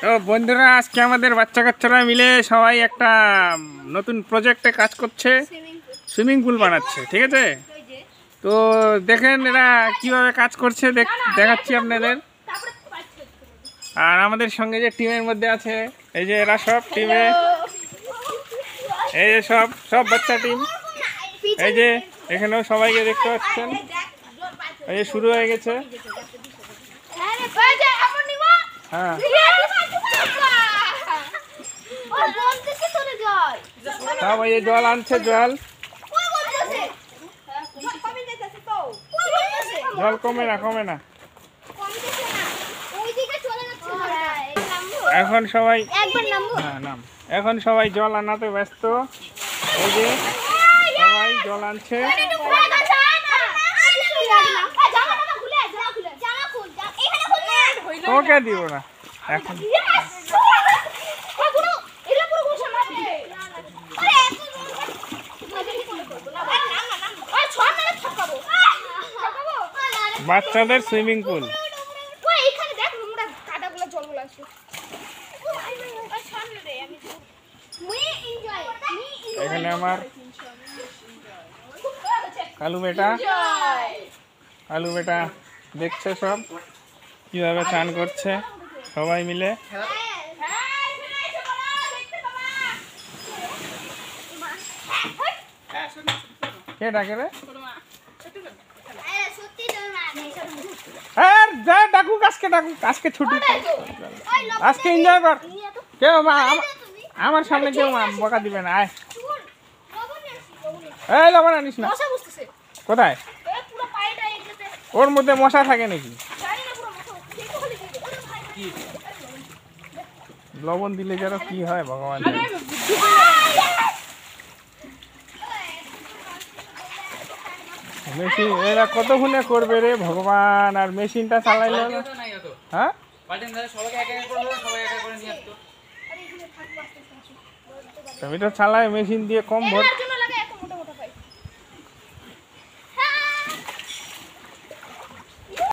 তো বন্ধুরা, আজকে আমাদের বাচ্চা কাচ্চারা মিলে সবাই একটা নতুন প্রজেক্টে কাজ করছে, সুইমিং পুল বানাচ্ছে। ঠিক আছে, তো দেখেন এরা কিভাবে কাজ করছে, দেখাচ্ছি আপনাদের। আর আমাদের সঙ্গে যে টিমের মধ্যে আছে, এই যে এরা সব টিমে, এই যে সব বাচ্চা টিম, এই যে এখানেও সবাইকে দেখতে পাচ্ছেন। এই যে শুরু হয়ে গেছে। হ্যাঁ, সব এই জল আনছে, জল কমে না। এখন সবাই এখন সবাই জল আনাতে ব্যস্ত। এই যে সবাই জল আনছে। ওকে দিব না এখন। বাচ্চাদের সুইমিং পুল। এখানে আমার কালু বেটা দেখছে সব কিভাবে চান করছে সবাই মিলে। কে ডাকে রে? ডাকুক আজকে ছুটি, আজকে এনজয় কর। কেউ আমার সামনে কেউ বকা দিবে না। আয়, এই লবণ আনিস না। কোথায়? ওর মধ্যে মশা থাকে নাকি? লবণ দিলে যেন কি হয় ভগবান। মেশিন এরা কতক্ষণে করবে রে ভগবান। আর মেশিনটা চালাইলে হ্যাঁ, তুমি তো চালায় মেশিন দিয়ে কম ভর।